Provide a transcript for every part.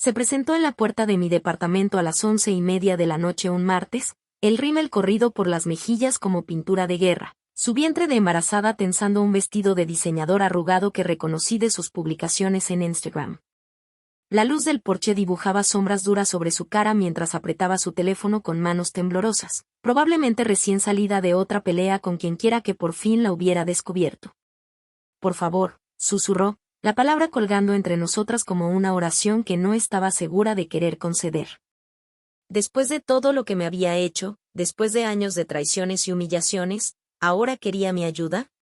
Se presentó en la puerta de mi departamento a las 11:30 de la noche un martes, el rímel corrido por las mejillas como pintura de guerra, su vientre de embarazada tensando un vestido de diseñador arrugado que reconocí de sus publicaciones en Instagram. La luz del porche dibujaba sombras duras sobre su cara mientras apretaba su teléfono con manos temblorosas, probablemente recién salida de otra pelea con quienquiera que por fin la hubiera descubierto. Por favor, susurró, la palabra colgando entre nosotras como una oración que no estaba segura de querer conceder. Después de todo lo que me había hecho, después de años de traiciones y humillaciones, ¿ahora quería mi ayuda?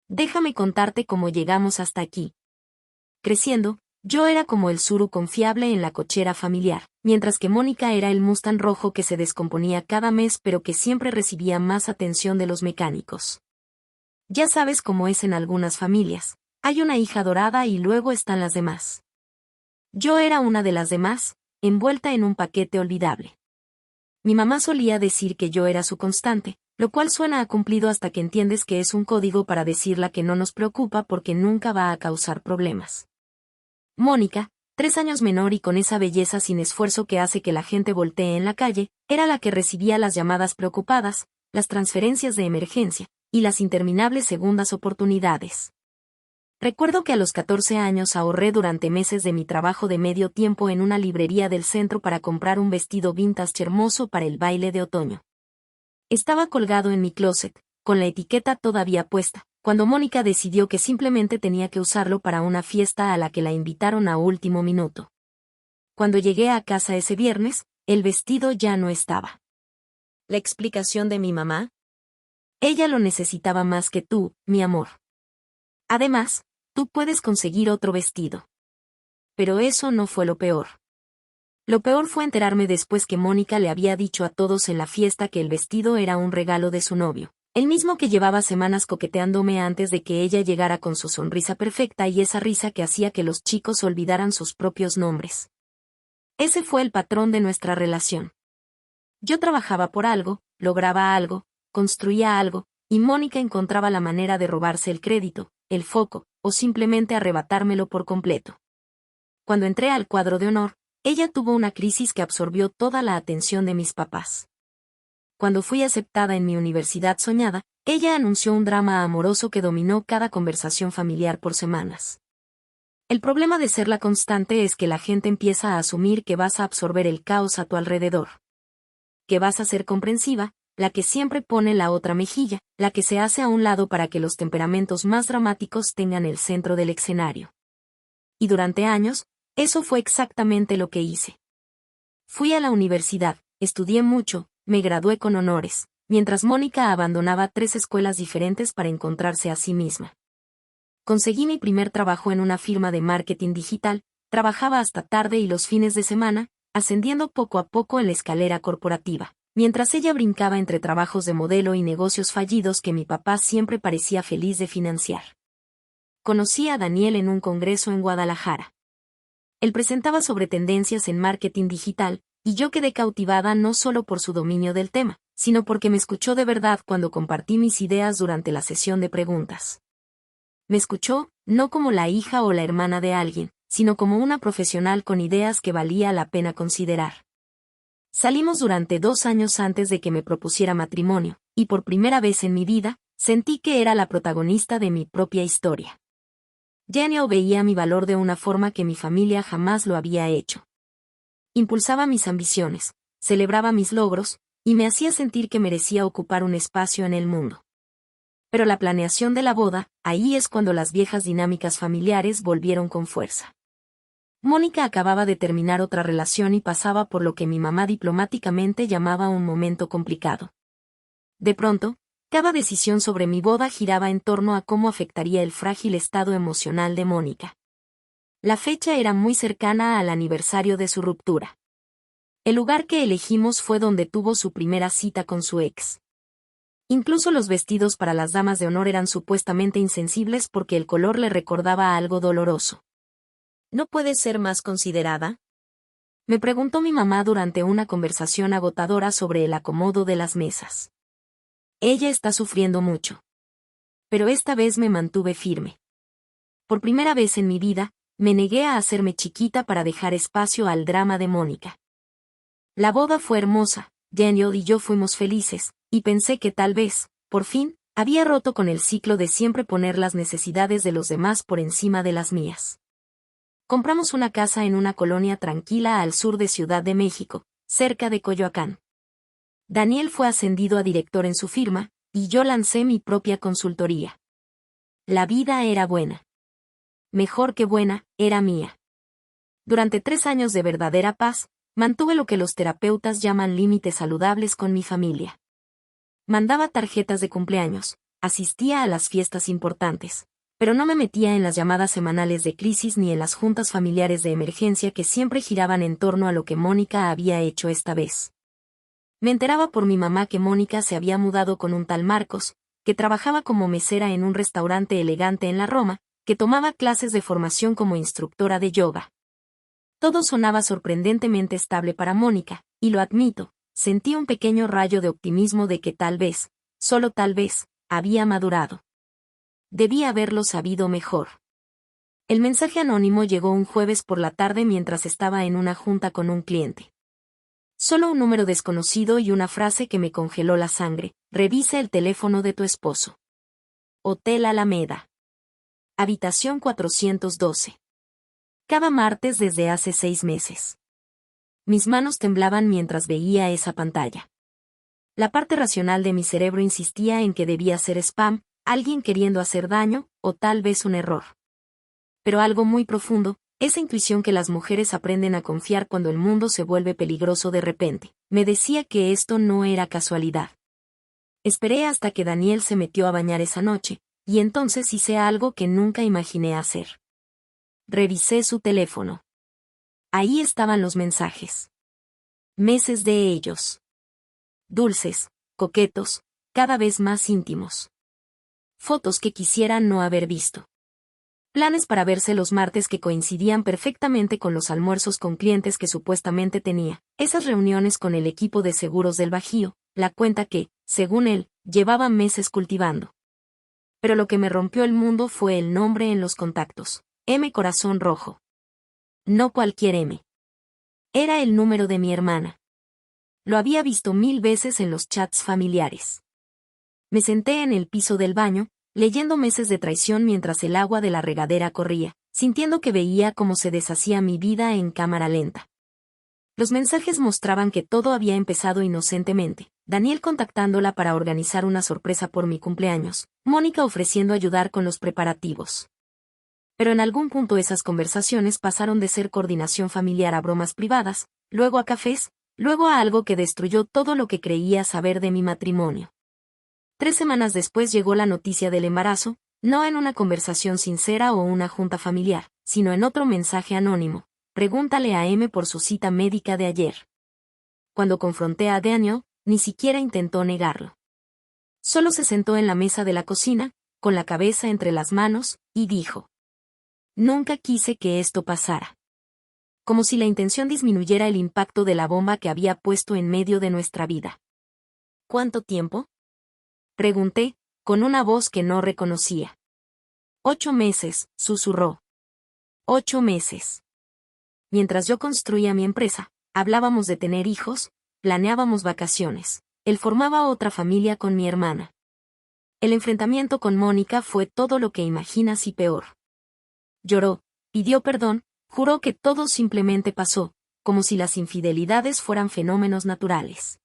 Déjame contarte cómo llegamos hasta aquí. Creciendo, yo era como el suru confiable en la cochera familiar, mientras que Mónica era el Mustang rojo que se descomponía cada mes pero que siempre recibía más atención de los mecánicos. Ya sabes cómo es en algunas familias. Hay una hija dorada y luego están las demás. Yo era una de las demás, envuelta en un paquete olvidable. Mi mamá solía decir que yo era su constante, lo cual suena a cumplido hasta que entiendes que es un código para decirla que no nos preocupa porque nunca va a causar problemas. Mónica, 3 años menor y con esa belleza sin esfuerzo que hace que la gente voltee en la calle, era la que recibía las llamadas preocupadas, las transferencias de emergencia, y las interminables segundas oportunidades. Recuerdo que a los 14 años ahorré durante meses de mi trabajo de medio tiempo en una librería del centro para comprar un vestido vintage hermoso para el baile de otoño. Estaba colgado en mi closet, con la etiqueta todavía puesta, cuando Mónica decidió que simplemente tenía que usarlo para una fiesta a la que la invitaron a último minuto. Cuando llegué a casa ese viernes, el vestido ya no estaba. ¿La explicación de mi mamá? Ella lo necesitaba más que tú, mi amor. Además, tú puedes conseguir otro vestido. Pero eso no fue lo peor. Lo peor fue enterarme después que Mónica le había dicho a todos en la fiesta que el vestido era un regalo de su novio, el mismo que llevaba semanas coqueteándome antes de que ella llegara con su sonrisa perfecta y esa risa que hacía que los chicos olvidaran sus propios nombres. Ese fue el patrón de nuestra relación. Yo trabajaba por algo, lograba algo, construía algo, y Mónica encontraba la manera de robarse el crédito, el foco, o simplemente arrebatármelo por completo. Cuando entré al cuadro de honor, ella tuvo una crisis que absorbió toda la atención de mis papás. Cuando fui aceptada en mi universidad soñada, ella anunció un drama amoroso que dominó cada conversación familiar por semanas. El problema de ser la constante es que la gente empieza a asumir que vas a absorber el caos a tu alrededor. Que vas a ser comprensiva, la que siempre pone la otra mejilla, la que se hace a un lado para que los temperamentos más dramáticos tengan el centro del escenario. Y durante años, eso fue exactamente lo que hice. Fui a la universidad, estudié mucho, me gradué con honores, mientras Mónica abandonaba 3 escuelas diferentes para encontrarse a sí misma. Conseguí mi primer trabajo en una firma de marketing digital, trabajaba hasta tarde y los fines de semana, ascendiendo poco a poco en la escalera corporativa, mientras ella brincaba entre trabajos de modelo y negocios fallidos que mi papá siempre parecía feliz de financiar. Conocí a Daniel en un congreso en Guadalajara. Él presentaba sobre tendencias en marketing digital, y yo quedé cautivada no solo por su dominio del tema, sino porque me escuchó de verdad cuando compartí mis ideas durante la sesión de preguntas. Me escuchó, no como la hija o la hermana de alguien, sino como una profesional con ideas que valía la pena considerar. Salimos durante 2 años antes de que me propusiera matrimonio, y por primera vez en mi vida, sentí que era la protagonista de mi propia historia. Daniel veía mi valor de una forma que mi familia jamás lo había hecho. Impulsaba mis ambiciones, celebraba mis logros, y me hacía sentir que merecía ocupar un espacio en el mundo. Pero la planeación de la boda, ahí es cuando las viejas dinámicas familiares volvieron con fuerza. Mónica acababa de terminar otra relación y pasaba por lo que mi mamá diplomáticamente llamaba un momento complicado. De pronto, cada decisión sobre mi boda giraba en torno a cómo afectaría el frágil estado emocional de Mónica. La fecha era muy cercana al aniversario de su ruptura. El lugar que elegimos fue donde tuvo su primera cita con su ex. Incluso los vestidos para las damas de honor eran supuestamente insensibles porque el color le recordaba algo doloroso. ¿No puedes ser más considerada?, me preguntó mi mamá durante una conversación agotadora sobre el acomodo de las mesas. Ella está sufriendo mucho. Pero esta vez me mantuve firme. Por primera vez en mi vida, me negué a hacerme chiquita para dejar espacio al drama de Mónica. La boda fue hermosa, Daniel y yo fuimos felices, y pensé que tal vez, por fin, había roto con el ciclo de siempre poner las necesidades de los demás por encima de las mías. Compramos una casa en una colonia tranquila al sur de Ciudad de México, cerca de Coyoacán. Daniel fue ascendido a director en su firma, y yo lancé mi propia consultoría. La vida era buena. Mejor que buena, era mía. Durante 3 años de verdadera paz, mantuve lo que los terapeutas llaman límites saludables con mi familia. Mandaba tarjetas de cumpleaños, asistía a las fiestas importantes, pero no me metía en las llamadas semanales de crisis ni en las juntas familiares de emergencia que siempre giraban en torno a lo que Mónica había hecho esta vez. Me enteraba por mi mamá que Mónica se había mudado con un tal Marcos, que trabajaba como mesera en un restaurante elegante en la Roma, que tomaba clases de formación como instructora de yoga. Todo sonaba sorprendentemente estable para Mónica, y lo admito, sentí un pequeño rayo de optimismo de que tal vez, solo tal vez, había madurado. Debía haberlo sabido mejor. El mensaje anónimo llegó un jueves por la tarde mientras estaba en una junta con un cliente. Solo un número desconocido y una frase que me congeló la sangre: revisa el teléfono de tu esposo. Hotel Alameda. Habitación 412. Cada martes desde hace 6 meses. Mis manos temblaban mientras veía esa pantalla. La parte racional de mi cerebro insistía en que debía ser spam, alguien queriendo hacer daño, o tal vez un error. Pero algo muy profundo, esa intuición que las mujeres aprenden a confiar cuando el mundo se vuelve peligroso de repente, me decía que esto no era casualidad. Esperé hasta que Daniel se metió a bañar esa noche, y entonces hice algo que nunca imaginé hacer. Revisé su teléfono. Ahí estaban los mensajes. Meses de ellos. Dulces, coquetos, cada vez más íntimos. Fotos que quisiera no haber visto. Planes para verse los martes que coincidían perfectamente con los almuerzos con clientes que supuestamente tenía, esas reuniones con el equipo de seguros del Bajío, la cuenta que, según él, llevaba meses cultivando. Pero lo que me rompió el mundo fue el nombre en los contactos: M. Corazón Rojo. No cualquier M. Era el número de mi hermana. Lo había visto 1000 veces en los chats familiares. Me senté en el piso del baño, leyendo meses de traición mientras el agua de la regadera corría, sintiendo que veía cómo se deshacía mi vida en cámara lenta. Los mensajes mostraban que todo había empezado inocentemente: Daniel contactándola para organizar una sorpresa por mi cumpleaños, Mónica ofreciendo ayudar con los preparativos. Pero en algún punto esas conversaciones pasaron de ser coordinación familiar a bromas privadas, luego a cafés, luego a algo que destruyó todo lo que creía saber de mi matrimonio. 3 semanas después llegó la noticia del embarazo, no en una conversación sincera o una junta familiar, sino en otro mensaje anónimo: pregúntale a M por su cita médica de ayer. Cuando confronté a Daniel, ni siquiera intentó negarlo. Solo se sentó en la mesa de la cocina, con la cabeza entre las manos, y dijo: nunca quise que esto pasara. Como si la intención disminuyera el impacto de la bomba que había puesto en medio de nuestra vida. ¿Cuánto tiempo?, pregunté, con una voz que no reconocía. 8 meses, susurró. 8 meses. Mientras yo construía mi empresa, hablábamos de tener hijos, planeábamos vacaciones. Él formaba otra familia con mi hermana. El enfrentamiento con Mónica fue todo lo que imaginas y peor. Lloró, pidió perdón, juró que todo simplemente pasó, como si las infidelidades fueran fenómenos naturales.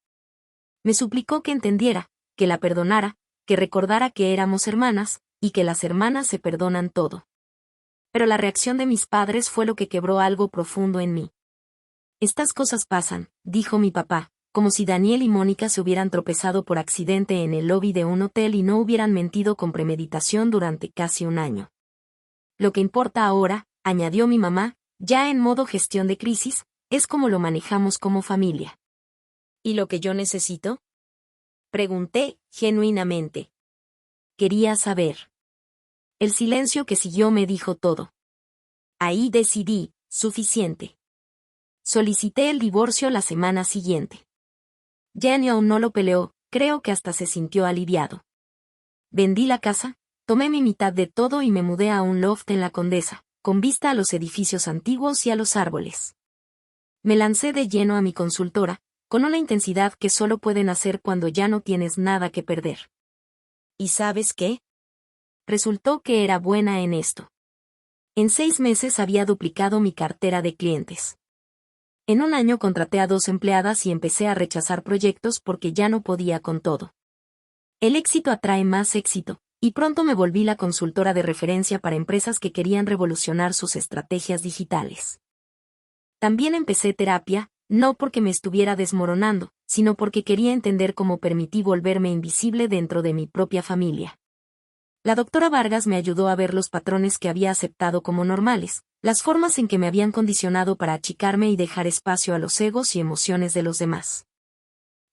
Me suplicó que entendiera, que la perdonara, que recordara que éramos hermanas, y que las hermanas se perdonan todo. Pero la reacción de mis padres fue lo que quebró algo profundo en mí. Estas cosas pasan, dijo mi papá, como si Daniel y Mónica se hubieran tropezado por accidente en el lobby de un hotel y no hubieran mentido con premeditación durante casi un año. Lo que importa ahora, añadió mi mamá, ya en modo gestión de crisis, es cómo lo manejamos como familia. ¿Y lo que yo necesito?, pregunté, genuinamente. Quería saber. El silencio que siguió me dijo todo. Ahí decidí: suficiente. Solicité el divorcio la semana siguiente. Daniel no lo peleó, creo que hasta se sintió aliviado. Vendí la casa, tomé mi mitad de todo y me mudé a un loft en la Condesa, con vista a los edificios antiguos y a los árboles. Me lancé de lleno a mi consultora, con una intensidad que solo pueden hacer cuando ya no tienes nada que perder. ¿Y sabes qué? Resultó que era buena en esto. En 6 meses había duplicado mi cartera de clientes. En un año contraté a 2 empleadas y empecé a rechazar proyectos porque ya no podía con todo. El éxito atrae más éxito, y pronto me volví la consultora de referencia para empresas que querían revolucionar sus estrategias digitales. También empecé terapia, no porque me estuviera desmoronando, sino porque quería entender cómo permití volverme invisible dentro de mi propia familia. La doctora Vargas me ayudó a ver los patrones que había aceptado como normales, las formas en que me habían condicionado para achicarme y dejar espacio a los egos y emociones de los demás.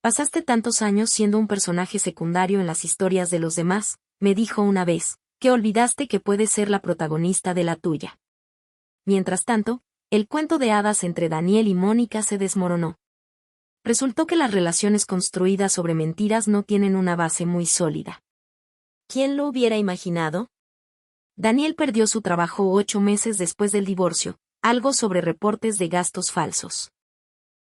Pasaste tantos años siendo un personaje secundario en las historias de los demás, me dijo una vez, que olvidaste que puedes ser la protagonista de la tuya. Mientras tanto, el cuento de hadas entre Daniel y Mónica se desmoronó. Resultó que las relaciones construidas sobre mentiras no tienen una base muy sólida. ¿Quién lo hubiera imaginado? Daniel perdió su trabajo 8 meses después del divorcio, algo sobre reportes de gastos falsos.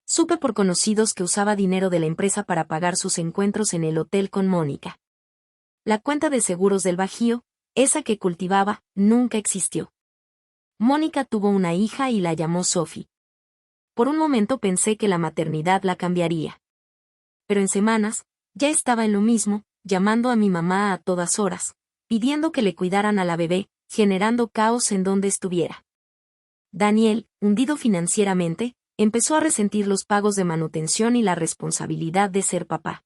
Supe por conocidos que usaba dinero de la empresa para pagar sus encuentros en el hotel con Mónica. La cuenta de seguros del Bajío, esa que cultivaba, nunca existió. Mónica tuvo una hija y la llamó Sophie. Por un momento pensé que la maternidad la cambiaría. Pero en semanas, ya estaba en lo mismo, llamando a mi mamá a todas horas, pidiendo que le cuidaran a la bebé, generando caos en donde estuviera. Daniel, hundido financieramente, empezó a resentir los pagos de manutención y la responsabilidad de ser papá.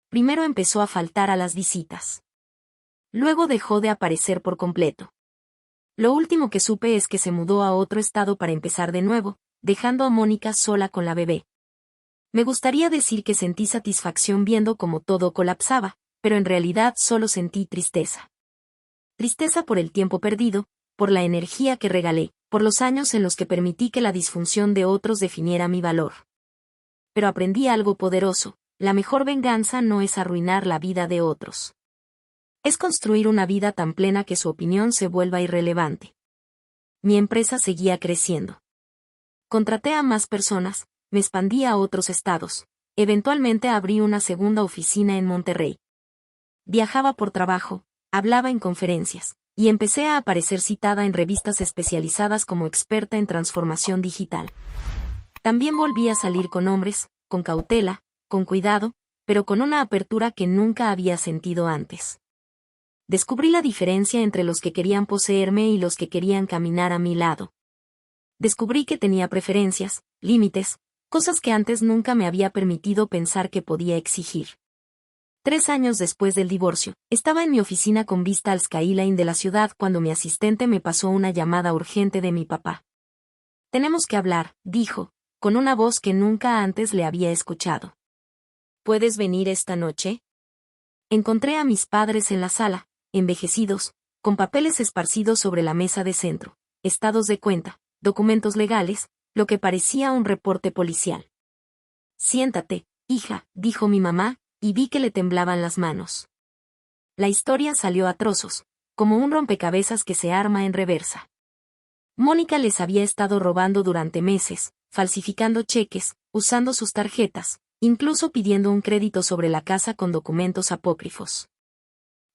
Primero empezó a faltar a las visitas. Luego dejó de aparecer por completo. Lo último que supe es que se mudó a otro estado para empezar de nuevo, dejando a Mónica sola con la bebé. Me gustaría decir que sentí satisfacción viendo cómo todo colapsaba, pero en realidad solo sentí tristeza. Tristeza por el tiempo perdido, por la energía que regalé, por los años en los que permití que la disfunción de otros definiera mi valor. Pero aprendí algo poderoso: la mejor venganza no es arruinar la vida de otros. Es construir una vida tan plena que su opinión se vuelva irrelevante. Mi empresa seguía creciendo. Contraté a más personas, me expandí a otros estados, eventualmente abrí una segunda oficina en Monterrey. Viajaba por trabajo, hablaba en conferencias, y empecé a aparecer citada en revistas especializadas como experta en transformación digital. También volví a salir con hombres, con cautela, con cuidado, pero con una apertura que nunca había sentido antes. Descubrí la diferencia entre los que querían poseerme y los que querían caminar a mi lado. Descubrí que tenía preferencias, límites, cosas que antes nunca me había permitido pensar que podía exigir. 3 años después del divorcio, estaba en mi oficina con vista al skyline de la ciudad cuando mi asistente me pasó una llamada urgente de mi papá. «Tenemos que hablar», dijo, con una voz que nunca antes le había escuchado. «¿Puedes venir esta noche?» Encontré a mis padres en la sala, envejecidos, con papeles esparcidos sobre la mesa de centro, estados de cuenta, documentos legales, lo que parecía un reporte policial. «Siéntate, hija», dijo mi mamá, y vi que le temblaban las manos. La historia salió a trozos, como un rompecabezas que se arma en reversa. Mónica les había estado robando durante meses, falsificando cheques, usando sus tarjetas, incluso pidiendo un crédito sobre la casa con documentos apócrifos.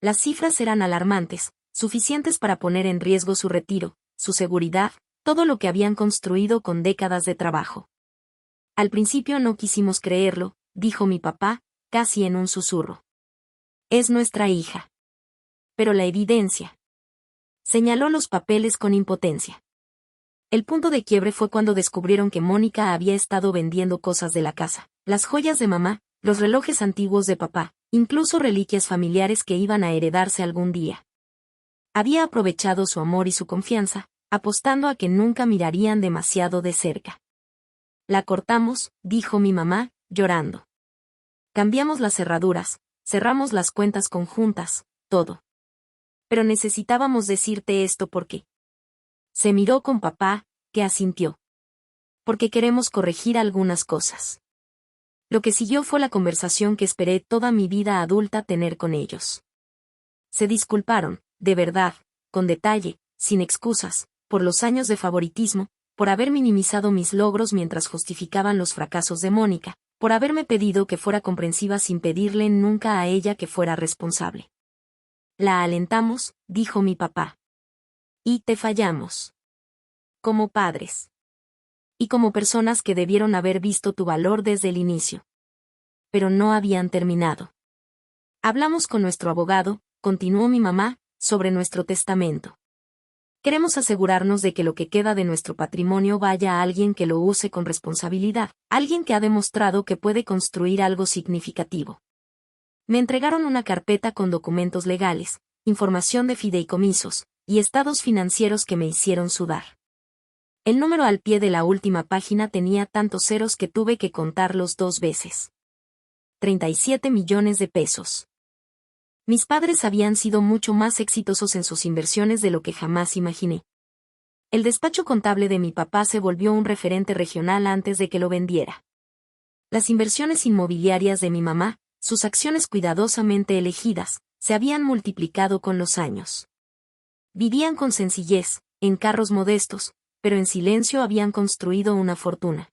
Las cifras eran alarmantes, suficientes para poner en riesgo su retiro, su seguridad, todo lo que habían construido con décadas de trabajo. Al principio no quisimos creerlo, dijo mi papá, casi en un susurro. Es nuestra hija. Pero la evidencia. Señaló los papeles con impotencia. El punto de quiebre fue cuando descubrieron que Mónica había estado vendiendo cosas de la casa, las joyas de mamá, los relojes antiguos de papá, incluso reliquias familiares que iban a heredarse algún día. Había aprovechado su amor y su confianza, apostando a que nunca mirarían demasiado de cerca. La cortamos, dijo mi mamá, llorando. Cambiamos las cerraduras, cerramos las cuentas conjuntas, todo. Pero necesitábamos decirte esto porque... Se miró con papá, que asintió. Porque queremos corregir algunas cosas. Lo que siguió fue la conversación que esperé toda mi vida adulta tener con ellos. Se disculparon, de verdad, con detalle, sin excusas, por los años de favoritismo, por haber minimizado mis logros mientras justificaban los fracasos de Mónica, por haberme pedido que fuera comprensiva sin pedirle nunca a ella que fuera responsable. La alentamos, dijo mi papá. Y te fallamos. Como padres. Y como personas que debieron haber visto tu valor desde el inicio. Pero no habían terminado. Hablamos con nuestro abogado, continuó mi mamá, sobre nuestro testamento. Queremos asegurarnos de que lo que queda de nuestro patrimonio vaya a alguien que lo use con responsabilidad, alguien que ha demostrado que puede construir algo significativo. Me entregaron una carpeta con documentos legales, información de fideicomisos, y estados financieros que me hicieron sudar. El número al pie de la última página tenía tantos ceros que tuve que contarlos 2 veces. 37 millones de pesos. Mis padres habían sido mucho más exitosos en sus inversiones de lo que jamás imaginé. El despacho contable de mi papá se volvió un referente regional antes de que lo vendiera. Las inversiones inmobiliarias de mi mamá, sus acciones cuidadosamente elegidas, se habían multiplicado con los años. Vivían con sencillez, en carros modestos, pero en silencio habían construido una fortuna.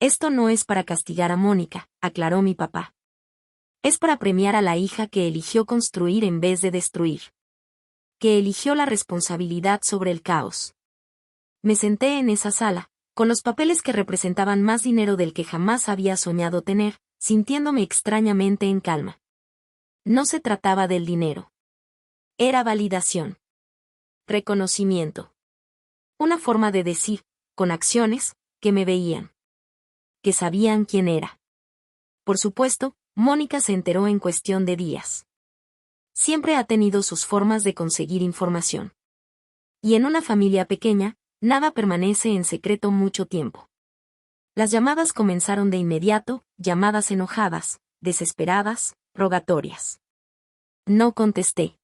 Esto no es para castigar a Mónica, aclaró mi papá. Es para premiar a la hija que eligió construir en vez de destruir. Que eligió la responsabilidad sobre el caos. Me senté en esa sala, con los papeles que representaban más dinero del que jamás había soñado tener, sintiéndome extrañamente en calma. No se trataba del dinero. Era validación. Reconocimiento. Una forma de decir, con acciones, que me veían. Que sabían quién era. Por supuesto, Mónica se enteró en cuestión de días. Siempre ha tenido sus formas de conseguir información. Y en una familia pequeña, nada permanece en secreto mucho tiempo. Las llamadas comenzaron de inmediato, llamadas enojadas, desesperadas, rogatorias. No contesté.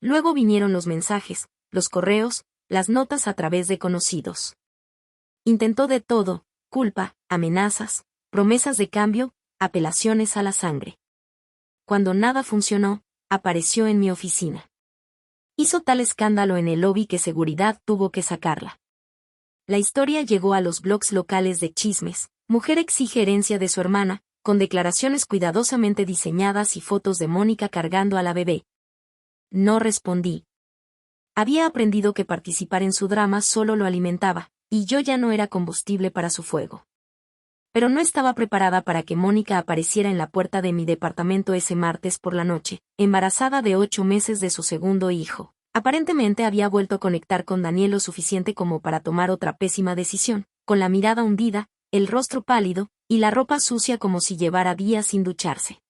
Luego vinieron los mensajes, los correos, las notas a través de conocidos. Intentó de todo, culpa, amenazas, promesas de cambio, apelaciones a la sangre. Cuando nada funcionó, apareció en mi oficina. Hizo tal escándalo en el lobby que seguridad tuvo que sacarla. La historia llegó a los blogs locales de chismes. Mujer exige herencia de su hermana, con declaraciones cuidadosamente diseñadas y fotos de Mónica cargando a la bebé. No respondí. Había aprendido que participar en su drama solo lo alimentaba, y yo ya no era combustible para su fuego. Pero no estaba preparada para que Mónica apareciera en la puerta de mi departamento ese martes por la noche, embarazada de 8 meses de su segundo hijo. Aparentemente había vuelto a conectar con Daniel lo suficiente como para tomar otra pésima decisión, con la mirada hundida, el rostro pálido, y la ropa sucia como si llevara días sin ducharse.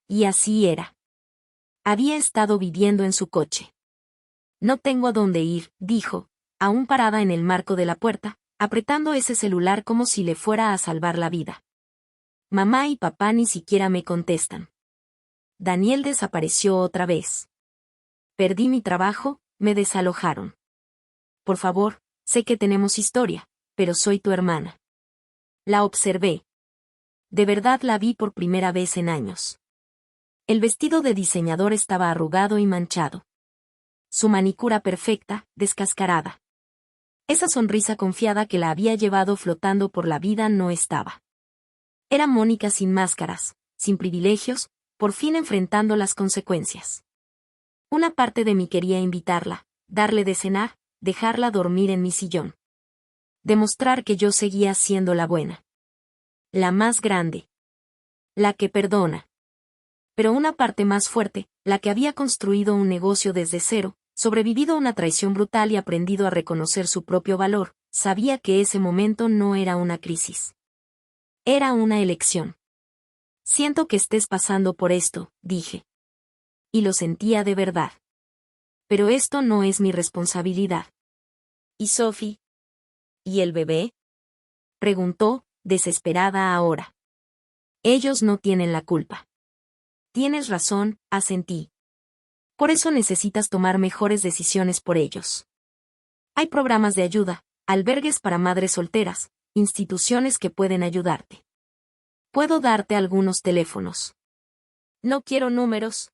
Y así era. Había estado viviendo en su coche. No tengo a dónde ir, dijo, aún parada en el marco de la puerta, apretando ese celular como si le fuera a salvar la vida. Mamá y papá ni siquiera me contestan. Daniel desapareció otra vez. Perdí mi trabajo, me desalojaron. Por favor, sé que tenemos historia, pero soy tu hermana. La observé. De verdad la vi por primera vez en años. El vestido de diseñador estaba arrugado y manchado. Su manicura perfecta, descascarada. Esa sonrisa confiada que la había llevado flotando por la vida no estaba. Era Mónica sin máscaras, sin privilegios, por fin enfrentando las consecuencias. Una parte de mí quería invitarla, darle de cenar, dejarla dormir en mi sillón. Demostrar que yo seguía siendo la buena. La más grande. La que perdona. Pero una parte más fuerte, la que había construido un negocio desde cero, sobrevivido a una traición brutal y aprendido a reconocer su propio valor, sabía que ese momento no era una crisis. Era una elección. Siento que estés pasando por esto, dije. Y lo sentía de verdad. Pero esto no es mi responsabilidad. ¿Y Sophie? ¿Y el bebé? Preguntó, desesperada ahora. Ellos no tienen la culpa. Tienes razón, asentí. Por eso necesitas tomar mejores decisiones por ellos. Hay programas de ayuda, albergues para madres solteras, instituciones que pueden ayudarte. Puedo darte algunos teléfonos. No quiero números.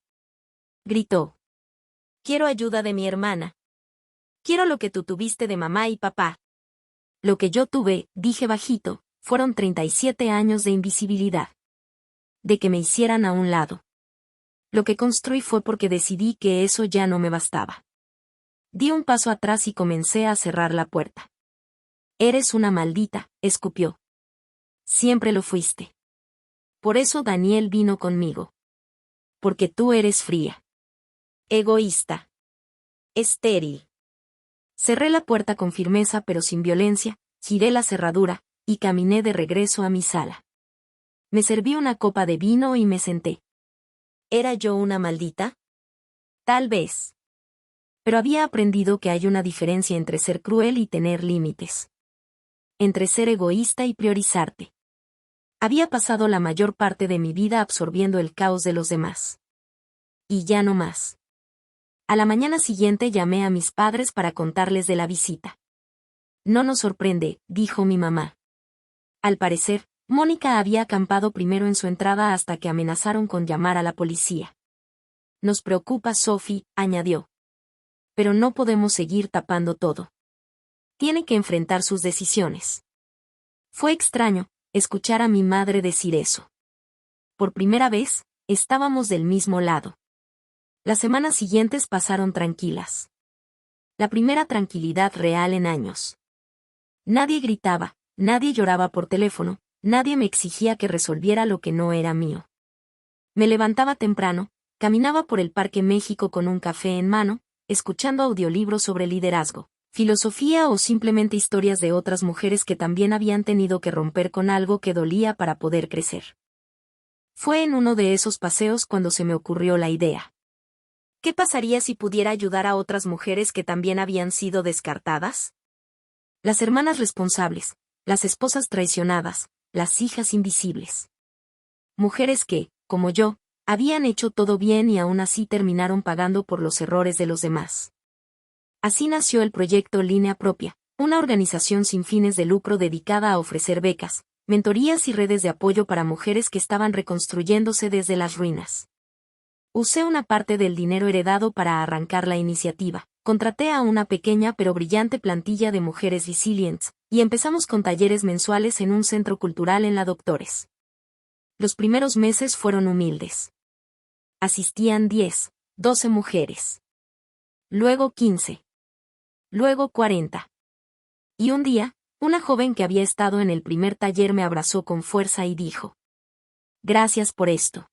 Gritó. Quiero ayuda de mi hermana. Quiero lo que tú tuviste de mamá y papá. Lo que yo tuve, dije bajito, fueron 37 años de invisibilidad. De que me hicieran a un lado. Lo que construí fue porque decidí que eso ya no me bastaba. Di un paso atrás y comencé a cerrar la puerta. Eres una maldita, escupió. Siempre lo fuiste. Por eso Daniel vino conmigo. Porque tú eres fría. Egoísta. Estéril. Cerré la puerta con firmeza pero sin violencia, giré la cerradura, y caminé de regreso a mi sala. Me serví una copa de vino y me senté. ¿Era yo una maldita? Tal vez. Pero había aprendido que hay una diferencia entre ser cruel y tener límites. Entre ser egoísta y priorizarte. Había pasado la mayor parte de mi vida absorbiendo el caos de los demás. Y ya no más. A la mañana siguiente llamé a mis padres para contarles de la visita. No nos sorprende, dijo mi mamá. Al parecer, Mónica había acampado primero en su entrada hasta que amenazaron con llamar a la policía. Nos preocupa Sophie, añadió. Pero no podemos seguir tapando todo. Tiene que enfrentar sus decisiones. Fue extraño escuchar a mi madre decir eso. Por primera vez, estábamos del mismo lado. Las semanas siguientes pasaron tranquilas. La primera tranquilidad real en años. Nadie gritaba, nadie lloraba por teléfono, nadie me exigía que resolviera lo que no era mío. Me levantaba temprano, caminaba por el Parque México con un café en mano, escuchando audiolibros sobre liderazgo, filosofía o simplemente historias de otras mujeres que también habían tenido que romper con algo que dolía para poder crecer. Fue en uno de esos paseos cuando se me ocurrió la idea. ¿Qué pasaría si pudiera ayudar a otras mujeres que también habían sido descartadas? Las hermanas responsables, las esposas traicionadas, las hijas invisibles. Mujeres que, como yo, habían hecho todo bien y aún así terminaron pagando por los errores de los demás. Así nació el proyecto Línea Propia, una organización sin fines de lucro dedicada a ofrecer becas, mentorías y redes de apoyo para mujeres que estaban reconstruyéndose desde las ruinas. Usé una parte del dinero heredado para arrancar la iniciativa, contraté a una pequeña pero brillante plantilla de mujeres resilientes, y empezamos con talleres mensuales en un centro cultural en la Doctores. Los primeros meses fueron humildes. Asistían 10, 12 mujeres. Luego 15. Luego 40. Y un día, una joven que había estado en el primer taller me abrazó con fuerza y dijo: «Gracias por esto».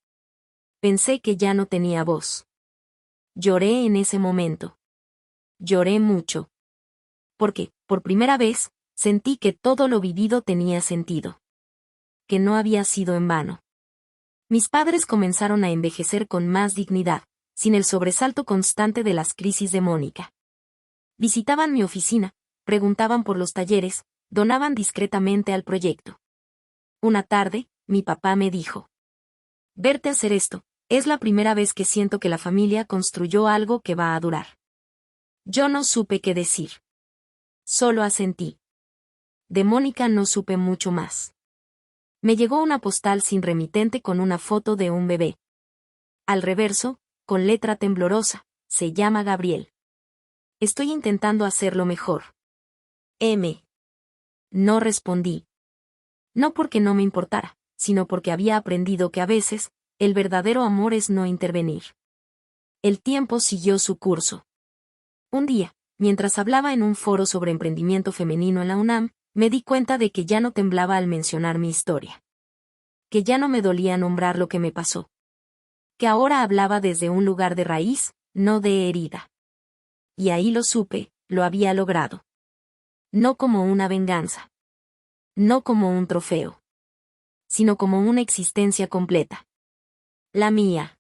Pensé que ya no tenía voz. Lloré en ese momento. Lloré mucho. Porque, por primera vez, sentí que todo lo vivido tenía sentido. Que no había sido en vano. Mis padres comenzaron a envejecer con más dignidad, sin el sobresalto constante de las crisis de Mónica. Visitaban mi oficina, preguntaban por los talleres, donaban discretamente al proyecto. Una tarde, mi papá me dijo: «Verte hacer esto, es la primera vez que siento que la familia construyó algo que va a durar». Yo no supe qué decir. Solo asentí. De Mónica no supe mucho más. Me llegó una postal sin remitente con una foto de un bebé. Al reverso, con letra temblorosa, se llama Gabriel. Estoy intentando hacerlo mejor. M. No respondí. No porque no me importara, sino porque había aprendido que a veces, el verdadero amor es no intervenir. El tiempo siguió su curso. Un día, mientras hablaba en un foro sobre emprendimiento femenino en la UNAM, me di cuenta de que ya no temblaba al mencionar mi historia. Que ya no me dolía nombrar lo que me pasó. Que ahora hablaba desde un lugar de raíz, no de herida. Y ahí lo supe, lo había logrado. No como una venganza. No como un trofeo. Sino como una existencia completa. La mía.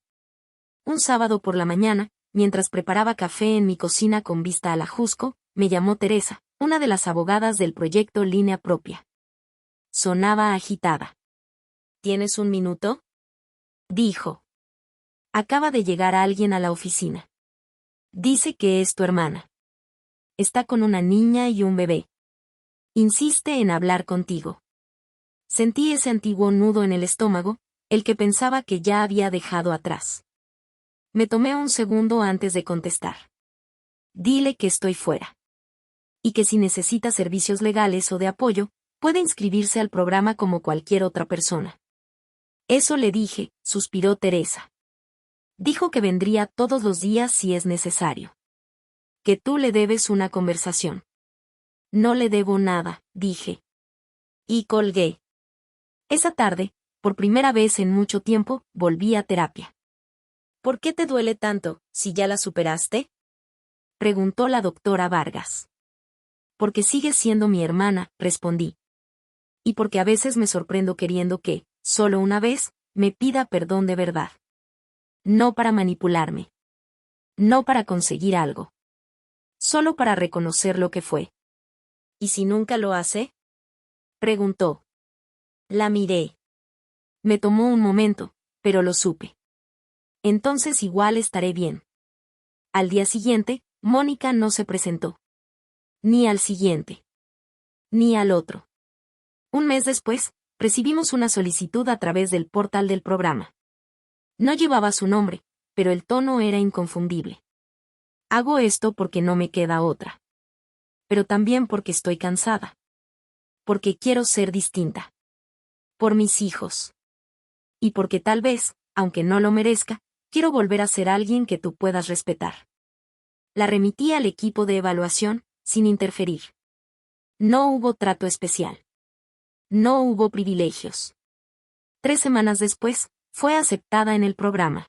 Un sábado por la mañana, mientras preparaba café en mi cocina con vista al ajusco, me llamó Teresa, una de las abogadas del proyecto Línea Propia. Sonaba agitada. ¿Tienes un minuto?, dijo. Acaba de llegar alguien a la oficina. Dice que es tu hermana. Está con una niña y un bebé. Insiste en hablar contigo. Sentí ese antiguo nudo en el estómago, el que pensaba que ya había dejado atrás. Me tomé un segundo antes de contestar. Dile que estoy fuera. Y que si necesita servicios legales o de apoyo, puede inscribirse al programa como cualquier otra persona. Eso le dije, suspiró Teresa. Dijo que vendría todos los días si es necesario. Que tú le debes una conversación. No le debo nada, dije. Y colgué. Esa tarde, por primera vez en mucho tiempo, volví a terapia. ¿Por qué te duele tanto, si ya la superaste? Preguntó la doctora Vargas. Porque sigues siendo mi hermana, respondí. Y porque a veces me sorprendo queriendo que, solo una vez, me pida perdón de verdad. No para manipularme. No para conseguir algo. Solo para reconocer lo que fue. ¿Y si nunca lo hace? Preguntó. La miré. Me tomó un momento, pero lo supe. Entonces igual estaré bien. Al día siguiente, Mónica no se presentó. Ni al siguiente. Ni al otro. Un mes después, recibimos una solicitud a través del portal del programa. No llevaba su nombre, pero el tono era inconfundible. Hago esto porque no me queda otra. Pero también porque estoy cansada. Porque quiero ser distinta. Por mis hijos. Y porque tal vez, aunque no lo merezca, quiero volver a ser alguien que tú puedas respetar. La remití al equipo de evaluación, sin interferir. No hubo trato especial. No hubo privilegios. 3 semanas después, fue aceptada en el programa.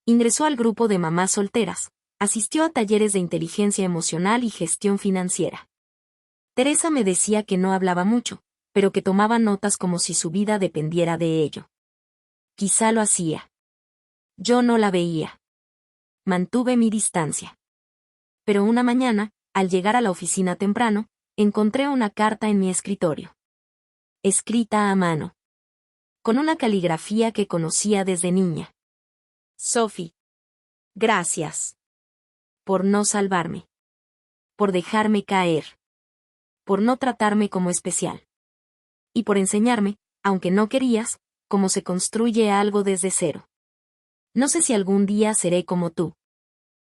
Ingresó al grupo de mamás solteras, asistió a talleres de inteligencia emocional y gestión financiera. Teresa me decía que no hablaba mucho, pero que tomaba notas como si su vida dependiera de ello. Quizá lo hacía. Yo no la veía. Mantuve mi distancia. Pero una mañana, al llegar a la oficina temprano, encontré una carta en mi escritorio. Escrita a mano. Con una caligrafía que conocía desde niña. Sophie. Gracias. Por no salvarme. Por dejarme caer. Por no tratarme como especial. Y por enseñarme, aunque no querías, cómo se construye algo desde cero. No sé si algún día seré como tú.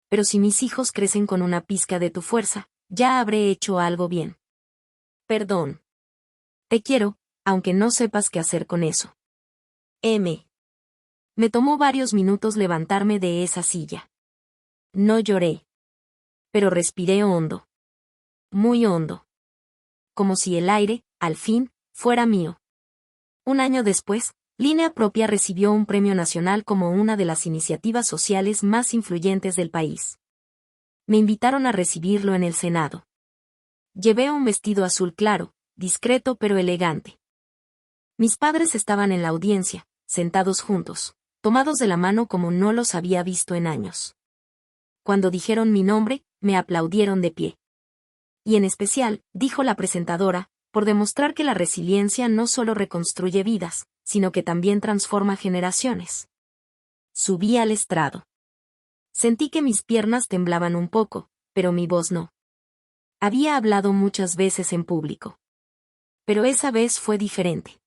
Pero si mis hijos crecen con una pizca de tu fuerza, ya habré hecho algo bien. Perdón. Te quiero, aunque no sepas qué hacer con eso. M. Me tomó varios minutos levantarme de esa silla. No lloré. Pero respiré hondo. Muy hondo. Como si el aire, al fin, fuera mío. Un año después, Línea Propia recibió un premio nacional como una de las iniciativas sociales más influyentes del país. Me invitaron a recibirlo en el Senado. Llevé un vestido azul claro, discreto pero elegante. Mis padres estaban en la audiencia, sentados juntos, tomados de la mano como no los había visto en años. Cuando dijeron mi nombre, me aplaudieron de pie. Y en especial, dijo la presentadora, por demostrar que la resiliencia no solo reconstruye vidas, sino que también transforma generaciones. Subí al estrado. Sentí que mis piernas temblaban un poco, pero mi voz no. Había hablado muchas veces en público. Pero esa vez fue diferente.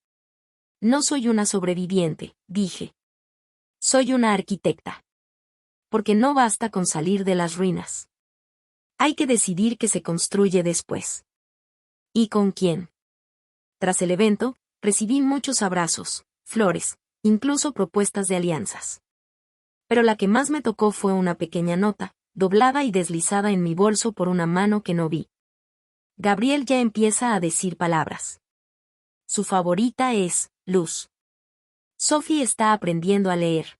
No soy una sobreviviente, dije. Soy una arquitecta. Porque no basta con salir de las ruinas. Hay que decidir qué se construye después. ¿Y con quién? Tras el evento, recibí muchos abrazos, flores, incluso propuestas de alianzas. Pero la que más me tocó fue una pequeña nota, doblada y deslizada en mi bolso por una mano que no vi. Gabriel ya empieza a decir palabras. Su favorita es Luz. Sophie está aprendiendo a leer.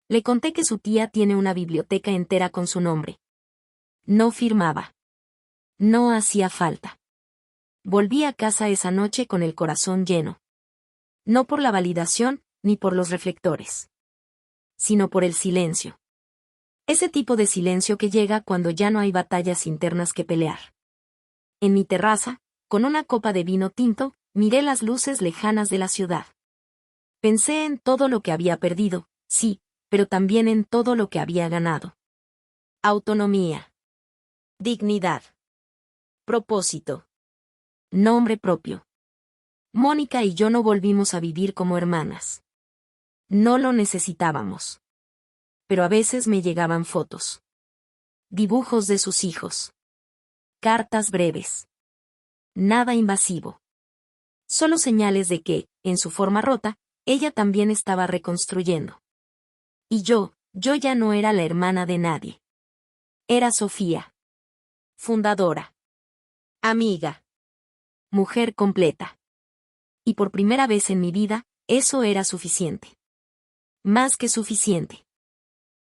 Le conté que su tía tiene una biblioteca entera con su nombre. No firmaba. No hacía falta. Volví a casa esa noche con el corazón lleno. No por la validación, ni por los reflectores. Sino por el silencio. Ese tipo de silencio que llega cuando ya no hay batallas internas que pelear. En mi terraza, con una copa de vino tinto, miré las luces lejanas de la ciudad. Pensé en todo lo que había perdido, sí, pero también en todo lo que había ganado. Autonomía. Dignidad. Propósito. Nombre propio. Mónica y yo no volvimos a vivir como hermanas. No lo necesitábamos. Pero a veces me llegaban fotos. Dibujos de sus hijos. Cartas breves. Nada invasivo. Solo señales de que, en su forma rota, ella también estaba reconstruyendo. Y yo ya no era la hermana de nadie. Era Sofía. Fundadora. Amiga. Mujer completa. Y por primera vez en mi vida, eso era suficiente. Más que suficiente.